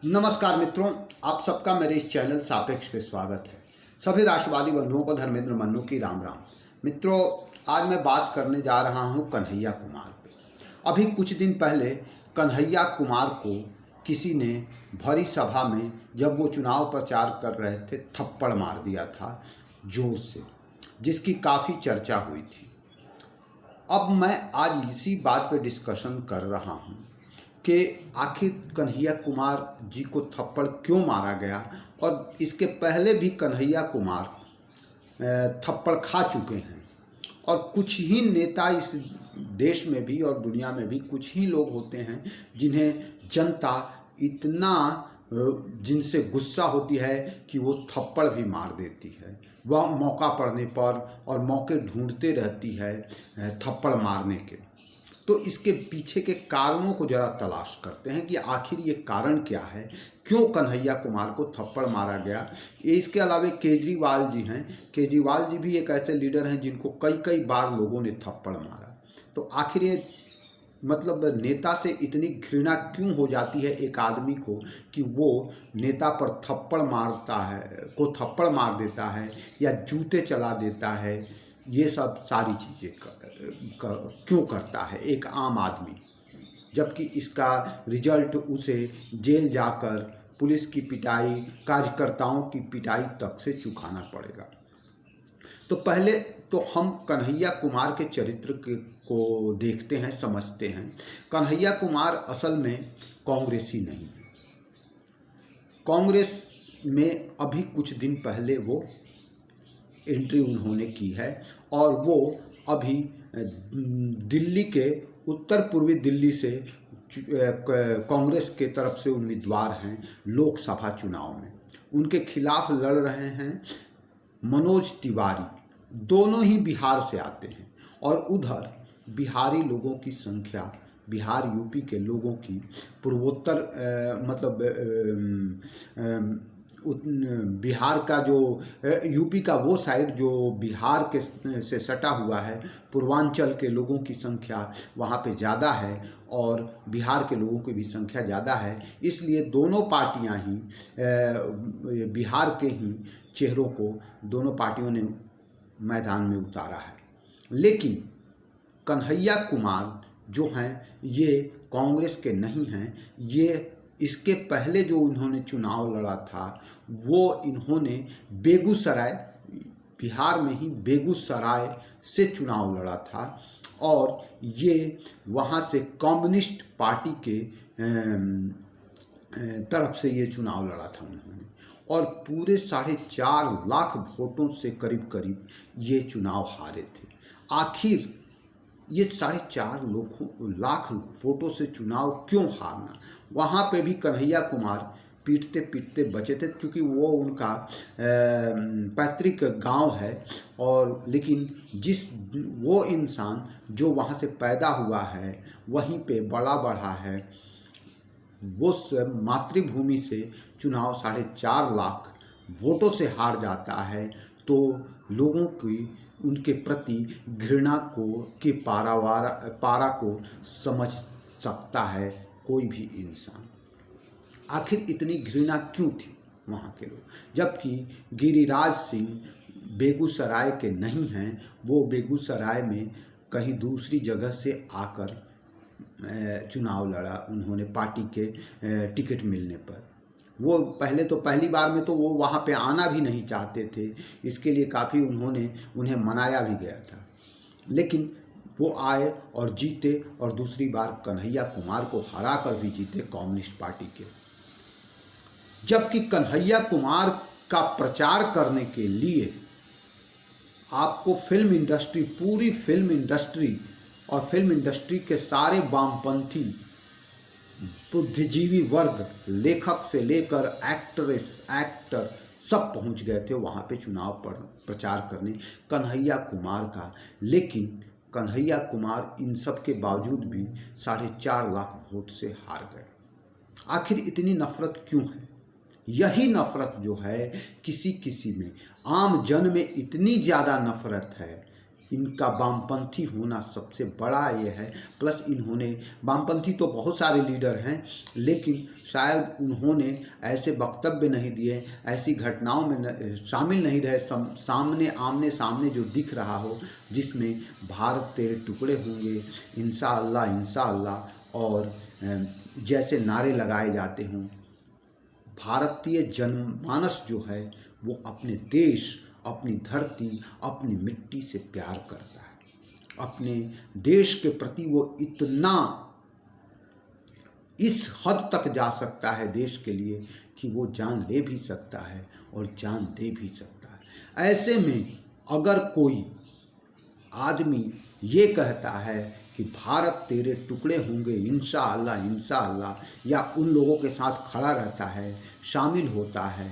नमस्कार मित्रों, आप सबका मेरे इस चैनल सापेक्ष पे स्वागत है। सभी राष्ट्रवादी बंधुओं को धर्मेंद्र मन्नू की राम राम। मित्रों, आज मैं बात करने जा रहा हूँ कन्हैया कुमार पे। अभी कुछ दिन पहले कन्हैया कुमार को किसी ने भरी सभा में, जब वो चुनाव प्रचार कर रहे थे, थप्पड़ मार दिया था जोर से, जिसकी काफ़ी चर्चा हुई थी। अब मैं आज इसी बात पे डिस्कशन कर रहा हूँ कि आखिर कन्हैया कुमार जी को थप्पड़ क्यों मारा गया, और इसके पहले भी कन्हैया कुमार थप्पड़ खा चुके हैं। और कुछ ही नेता इस देश में भी और दुनिया में भी कुछ ही लोग होते हैं जिन्हें जनता इतना जिनसे गुस्सा होती है कि वो थप्पड़ भी मार देती है। वह मौका पड़ने पर और मौके ढूंढते रहती है थप्पड़ मारने के। तो इसके पीछे के कारणों को जरा तलाश करते हैं कि आखिर ये कारण क्या है, क्यों कन्हैया कुमार को थप्पड़ मारा गया। ये इसके अलावा केजरीवाल जी हैं, केजरीवाल जी भी एक ऐसे लीडर हैं जिनको कई कई बार लोगों ने थप्पड़ मारा। तो आखिर ये मतलब नेता से इतनी घृणा क्यों हो जाती है एक आदमी को कि वो नेता पर थप्पड़ मारता है, को थप्पड़ मार देता है या जूते चला देता है। ये सब सारी चीज़ें क्यों करता है एक आम आदमी, जबकि इसका रिजल्ट उसे जेल जाकर पुलिस की पिटाई, कार्यकर्ताओं की पिटाई तक से चुकाना पड़ेगा। तो पहले तो हम कन्हैया कुमार के चरित्र को देखते हैं, समझते हैं। कन्हैया कुमार असल में कांग्रेसी नहीं है। कांग्रेस में अभी कुछ दिन पहले वो एंट्री उन्होंने की है और वो अभी दिल्ली के उत्तर पूर्वी दिल्ली से कांग्रेस के तरफ से उम्मीदवार हैं लोकसभा चुनाव में। उनके खिलाफ लड़ रहे हैं मनोज तिवारी। दोनों ही बिहार से आते हैं और उधर बिहारी लोगों की संख्या, बिहार यूपी के लोगों की पूर्वोत्तर बिहार का जो यूपी का वो साइड जो बिहार के से सटा हुआ है, पूर्वांचल के लोगों की संख्या वहाँ पे ज़्यादा है और बिहार के लोगों की भी संख्या ज़्यादा है। इसलिए दोनों पार्टियां ही बिहार के ही चेहरों को दोनों पार्टियों ने मैदान में उतारा है। लेकिन कन्हैया कुमार जो हैं ये कांग्रेस के नहीं हैं। ये इसके पहले जो उन्होंने चुनाव लड़ा था वो इन्होंने बेगूसराय, बिहार में ही बेगूसराय से चुनाव लड़ा था और ये वहाँ से कम्युनिस्ट पार्टी के तरफ से ये चुनाव लड़ा था उन्होंने, और पूरे 4.5 लाख वोटों से करीब करीब ये चुनाव हारे थे। आखिर ये 4.5 लाख वोटों से चुनाव क्यों हारना? वहाँ पे भी कन्हैया कुमार पीटते पीटते बचे थे, क्योंकि वो उनका पैतृक गांव है। और लेकिन वो इंसान जो वहाँ से पैदा हुआ है, वहीं पे बड़ा बढ़ा है, वो मातृभूमि से चुनाव 4.5 लाख वोटों से हार जाता है, तो लोगों की उनके प्रति घृणा को कि पारा को समझ सकता है कोई भी इंसान। आखिर इतनी घृणा क्यों थी वहाँ के लोग, जबकि गिरिराज सिंह बेगूसराय के नहीं हैं। वो बेगूसराय में कहीं दूसरी जगह से आकर चुनाव लड़ा उन्होंने पार्टी के टिकट मिलने पर। वो पहले तो पहली बार में तो वो वहाँ पे आना भी नहीं चाहते थे, इसके लिए काफ़ी उन्हें मनाया भी गया था। लेकिन वो आए और जीते और दूसरी बार कन्हैया कुमार को हरा कर भी जीते कम्युनिस्ट पार्टी के। जबकि कन्हैया कुमार का प्रचार करने के लिए आपको फिल्म इंडस्ट्री, पूरी फिल्म इंडस्ट्री और फिल्म इंडस्ट्री के सारे वामपंथी बुद्धिजीवी वर्ग, लेखक से लेकर एक्ट्रेस, एक्टर, सब पहुंच गए थे वहाँ पे चुनाव पर प्रचार करने कन्हैया कुमार का। लेकिन कन्हैया कुमार इन सब के बावजूद भी 4.5 लाख वोट से हार गए। आखिर इतनी नफरत क्यों है? यही नफरत जो है किसी किसी में, आम जन में इतनी ज़्यादा नफरत है, इनका वामपंथी होना सबसे बड़ा ये है। प्लस इन्होंने, वामपंथी तो बहुत सारे लीडर हैं, लेकिन शायद उन्होंने ऐसे वक्तव्य नहीं दिए, ऐसी घटनाओं में शामिल नहीं रहे, सामने आमने सामने जो दिख रहा हो, जिसमें भारत तेरे टुकड़े होंगे, इंशाअल्लाह इंशाअल्लाह, और जैसे नारे लगाए जाते हों। भारतीय जनमानस जो है वो अपने देश, अपनी धरती, अपनी मिट्टी से प्यार करता है। अपने देश के प्रति वो इतना, इस हद तक जा सकता है देश के लिए कि वो जान ले भी सकता है और जान दे भी सकता है। ऐसे में अगर कोई आदमी ये कहता है कि भारत तेरे टुकड़े होंगे इंशाअल्लाह इंशाअल्लाह, या उन लोगों के साथ खड़ा रहता है, शामिल होता है,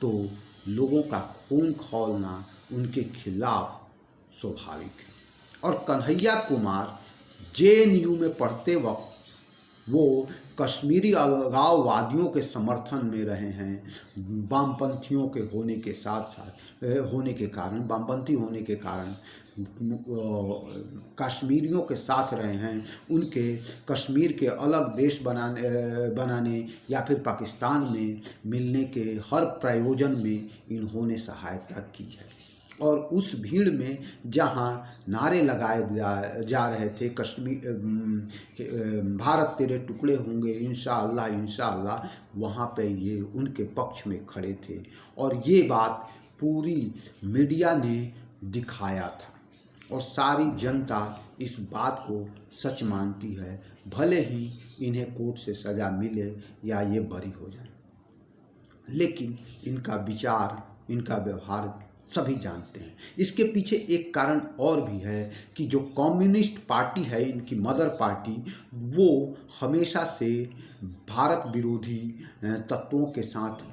तो लोगों का खून खौलना उनके खिलाफ स्वाभाविक है। और कन्हैया कुमार JNU में पढ़ते वक्त वो कश्मीरी अलगाववादियों के समर्थन में रहे हैं, वामपंथियों के होने के होने के कारण, वामपंथी होने के कारण कश्मीरियों के साथ रहे हैं। उनके कश्मीर के अलग देश बनाने या फिर पाकिस्तान में मिलने के हर प्रयोजन में इन्होंने सहायता की है। और उस भीड़ में जहां नारे लगाए जा रहे थे, भारत तेरे टुकड़े होंगे इंशाअल्लाह इंशाअल्लाह, वहाँ पे ये उनके पक्ष में खड़े थे। और ये बात पूरी मीडिया ने दिखाया था और सारी जनता इस बात को सच मानती है, भले ही इन्हें कोर्ट से सज़ा मिले या ये बरी हो जाए। लेकिन इनका विचार, इनका व्यवहार सभी जानते हैं। इसके पीछे एक कारण और भी है कि जो कम्युनिस्ट पार्टी है, इनकी मदर पार्टी, वो हमेशा से भारत विरोधी तत्वों के साथ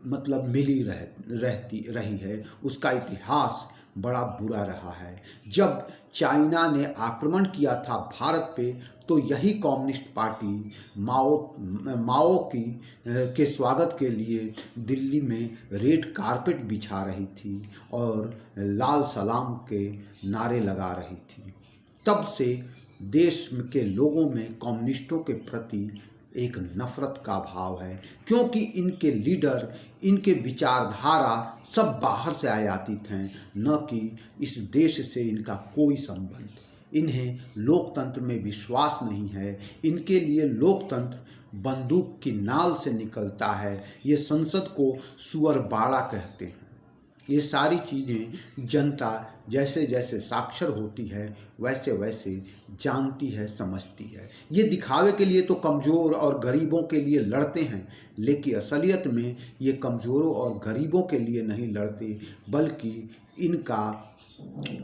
मतलब मिली रही है। उसका इतिहास बड़ा बुरा रहा है। जब चाइना ने आक्रमण किया था भारत पे, तो यही कम्युनिस्ट पार्टी माओ के स्वागत के लिए दिल्ली में रेड कारपेट बिछा रही थी और लाल सलाम के नारे लगा रही थी। तब से देश के लोगों में कम्युनिस्टों के प्रति एक नफरत का भाव है, क्योंकि इनके लीडर, इनके विचारधारा सब बाहर से आयातित हैं, न कि इस देश से इनका कोई संबंध। इन्हें लोकतंत्र में विश्वास नहीं है। इनके लिए लोकतंत्र बंदूक की नाल से निकलता है। ये संसद को सुअरबाड़ा कहते हैं। ये सारी चीज़ें जनता जैसे जैसे साक्षर होती है वैसे वैसे जानती है, समझती है। ये दिखावे के लिए तो कमज़ोर और गरीबों के लिए लड़ते हैं, लेकिन असलियत में ये कमज़ोरों और गरीबों के लिए नहीं लड़ते, बल्कि इनका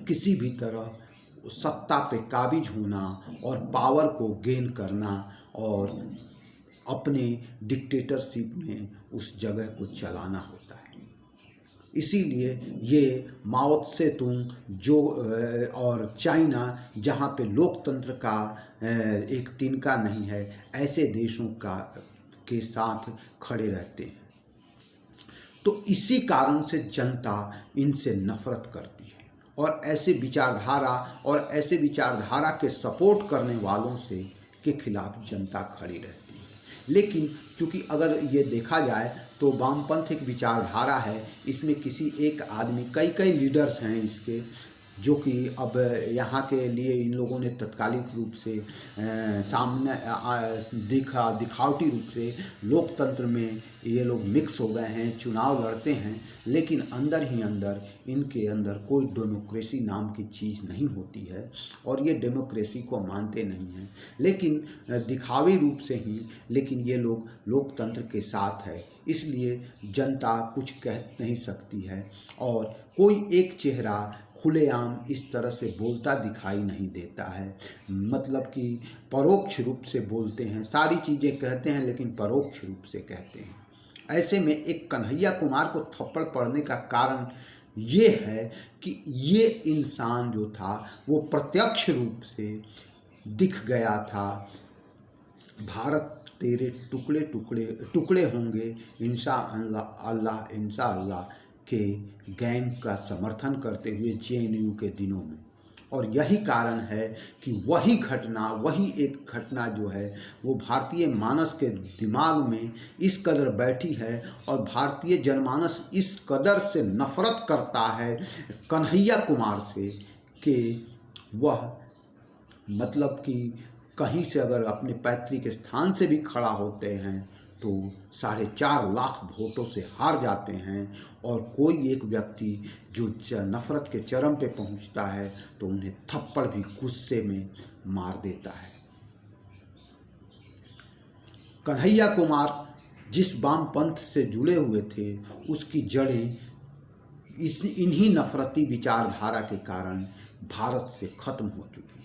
किसी भी तरह सत्ता पे काबिज होना और पावर को गेन करना और अपने डिक्टेटरशिप में उस जगह को चलाना होता है। इसीलिए ये माओ त्से तुंग जो और चाइना, जहाँ पे लोकतंत्र का एक तिनका नहीं है, ऐसे देशों के साथ खड़े रहते हैं। तो इसी कारण से जनता इनसे नफरत करती है और ऐसे विचारधारा के सपोर्ट करने वालों के खिलाफ जनता खड़ी रहती है। लेकिन चूँकि अगर ये देखा जाए तो वामपंथ एक विचारधारा है, इसमें किसी एक आदमी, कई लीडर्स हैं इसके, जो कि अब यहाँ के लिए इन लोगों ने तत्कालिक रूप से सामने दिखावटी रूप से लोकतंत्र में ये लोग मिक्स हो गए हैं, चुनाव लड़ते हैं, लेकिन अंदर ही अंदर इनके अंदर कोई डेमोक्रेसी नाम की चीज़ नहीं होती है और ये डेमोक्रेसी को मानते नहीं हैं। लेकिन दिखावी रूप से ही, लेकिन ये लोग लोकतंत्र के साथ है, इसलिए जनता कुछ कह नहीं सकती है और कोई एक चेहरा खुलेआम इस तरह से बोलता दिखाई नहीं देता है। मतलब कि परोक्ष रूप से बोलते हैं, सारी चीज़ें कहते हैं लेकिन परोक्ष रूप से कहते हैं। ऐसे में एक कन्हैया कुमार को थप्पड़ पड़ने का कारण ये है कि ये इंसान जो था वो प्रत्यक्ष रूप से दिख गया था। भारत तेरे टुकड़े होंगे इंशाअल्लाह इंशाअल्लाह के गैंग का समर्थन करते हुए जेएनयू के दिनों में। और यही कारण है कि वही एक घटना जो है वो भारतीय मानस के दिमाग में इस कदर बैठी है और भारतीय जनमानस इस कदर से नफरत करता है कन्हैया कुमार से कि वह मतलब कि कहीं से अगर अपने पैतृक स्थान से भी खड़ा होते हैं तो 4.5 लाख वोटों से हार जाते हैं। और कोई एक व्यक्ति जो नफरत के चरम पे पहुंचता है तो उन्हें थप्पड़ भी गुस्से में मार देता है। कन्हैया कुमार जिस वामपंथ से जुड़े हुए थे उसकी जड़ें इन्हीं नफरती विचारधारा के कारण भारत से खत्म हो चुकी है।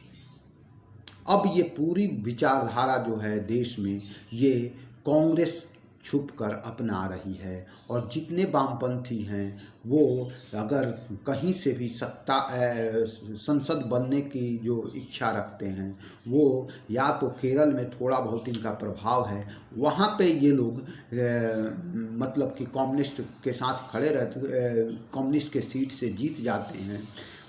अब ये पूरी विचारधारा जो है देश में ये कांग्रेस छुपकर अपना रही है और जितने वामपंथी हैं वो अगर कहीं से भी संसद बनने की जो इच्छा रखते हैं वो या तो केरल में थोड़ा बहुत इनका प्रभाव है, वहाँ पे ये लोग मतलब कि कम्युनिस्ट के साथ खड़े रहते, कम्युनिस्ट के सीट से जीत जाते हैं।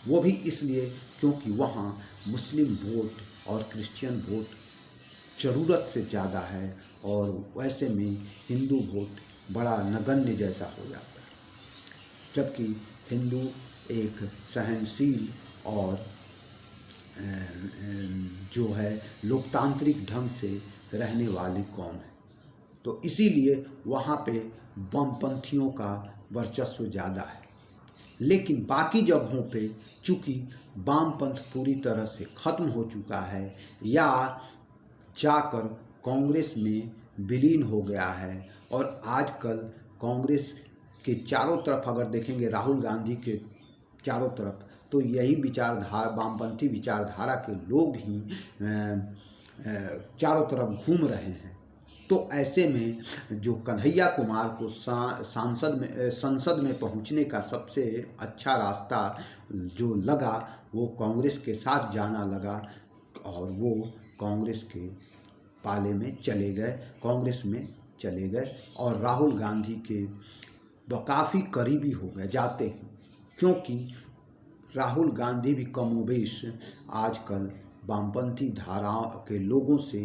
वो भी इसलिए क्योंकि वहाँ मुस्लिम वोट और क्रिश्चियन वोट ज़रूरत से ज़्यादा है और वैसे में हिंदू वोट बड़ा नगण्य जैसा हो जाता है, जबकि हिंदू एक सहनशील और जो है लोकतांत्रिक ढंग से रहने वाली कौम है। तो इसीलिए वहाँ पे वामपंथियों का वर्चस्व ज़्यादा है। लेकिन बाकी जगहों पे चूँकि वामपंथ पूरी तरह से ख़त्म हो चुका है या जाकर कांग्रेस में विलीन हो गया है और आजकल कांग्रेस के चारों तरफ अगर देखेंगे राहुल गांधी के चारों तरफ तो यही वामपंथी विचारधारा के लोग ही चारों तरफ घूम रहे हैं। तो ऐसे में जो कन्हैया कुमार को संसद में पहुंचने का सबसे अच्छा रास्ता जो लगा वो कांग्रेस के साथ जाना लगा और वो कांग्रेस के पाले में कांग्रेस में चले गए और राहुल गांधी के काफ़ी करीबी हो गए जाते हैं, क्योंकि राहुल गांधी भी कमोबेश आजकल वामपंथी धाराओं के लोगों से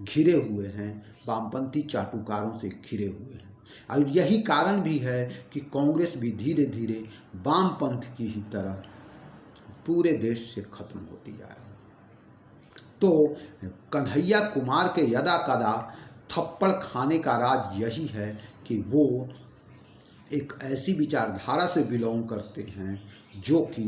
घिरे हुए हैं, वामपंथी चाटुकारों से घिरे हुए हैं। और यही कारण भी है कि कांग्रेस भी धीरे धीरे वामपंथ की ही तरह पूरे देश से खत्म होती जा रही है। तो कन्हैया कुमार के यदा कदा थप्पड़ खाने का राज यही है कि वो एक ऐसी विचारधारा से बिलोंग करते हैं जो कि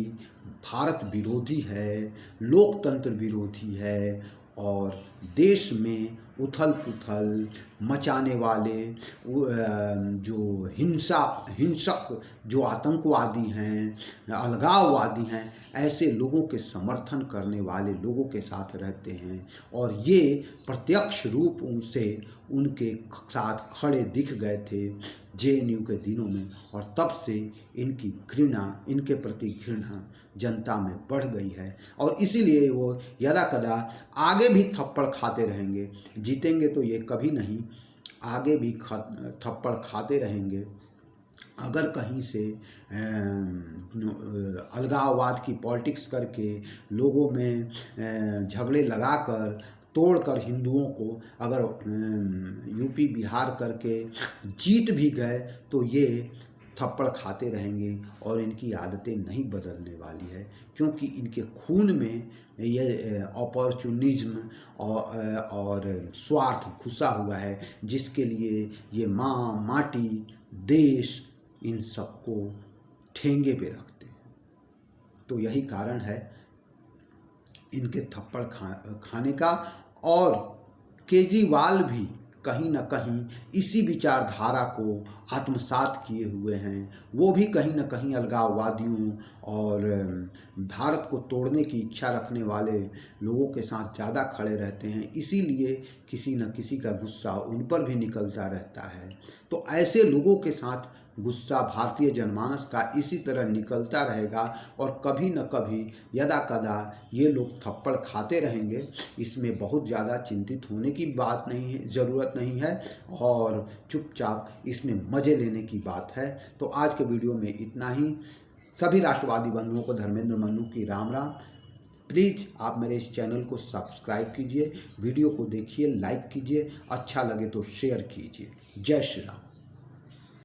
भारत विरोधी है, लोकतंत्र विरोधी है और देश में उथल पुथल मचाने वाले जो हिंसक जो आतंकवादी हैं, अलगाववादी हैं, ऐसे लोगों के समर्थन करने वाले लोगों के साथ रहते हैं। और ये प्रत्यक्ष रूप उनसे उनके साथ खड़े दिख गए थे जेएनयू के दिनों में और तब से इनके प्रति घृणा जनता में बढ़ गई है और इसीलिए वो यदा कदा आगे भी थप्पड़ खाते रहेंगे। जीतेंगे तो ये कभी नहीं, आगे भी थप्पड़ खाते रहेंगे। अगर कहीं से अलगाववाद की पॉलिटिक्स करके लोगों में झगड़े लगाकर तोड़कर हिंदुओं को अगर यूपी बिहार करके जीत भी गए तो ये थप्पड़ खाते रहेंगे और इनकी आदतें नहीं बदलने वाली है, क्योंकि इनके खून में ये अपॉर्चुनिज्म और स्वार्थ घुसा हुआ है, जिसके लिए ये माटी देश इन सबको ठेंगे पे रखते हैं। तो यही कारण है इनके थप्पड़ खाने का। और केजरीवाल भी कहीं ना कहीं इसी विचारधारा को आत्मसात किए हुए हैं। वो भी कहीं ना कहीं अलगाववादियों और भारत को तोड़ने की इच्छा रखने वाले लोगों के साथ ज़्यादा खड़े रहते हैं, इसीलिए किसी न किसी का गुस्सा उन पर भी निकलता रहता है। तो ऐसे लोगों के साथ गुस्सा भारतीय जनमानस का इसी तरह निकलता रहेगा और कभी न कभी यदा कदा ये लोग थप्पड़ खाते रहेंगे। इसमें बहुत ज़्यादा चिंतित होने की बात नहीं है, ज़रूरत नहीं है, और चुपचाप इसमें मज़े लेने की बात है। तो आज के वीडियो में इतना ही। सभी राष्ट्रवादी बंधुओं को धर्मेंद्र मन्नू की राम राम। प्लीज़ आप मेरे इस चैनल को सब्सक्राइब कीजिए, वीडियो को देखिए, लाइक कीजिए, अच्छा लगे तो शेयर कीजिए। जय श्री राम।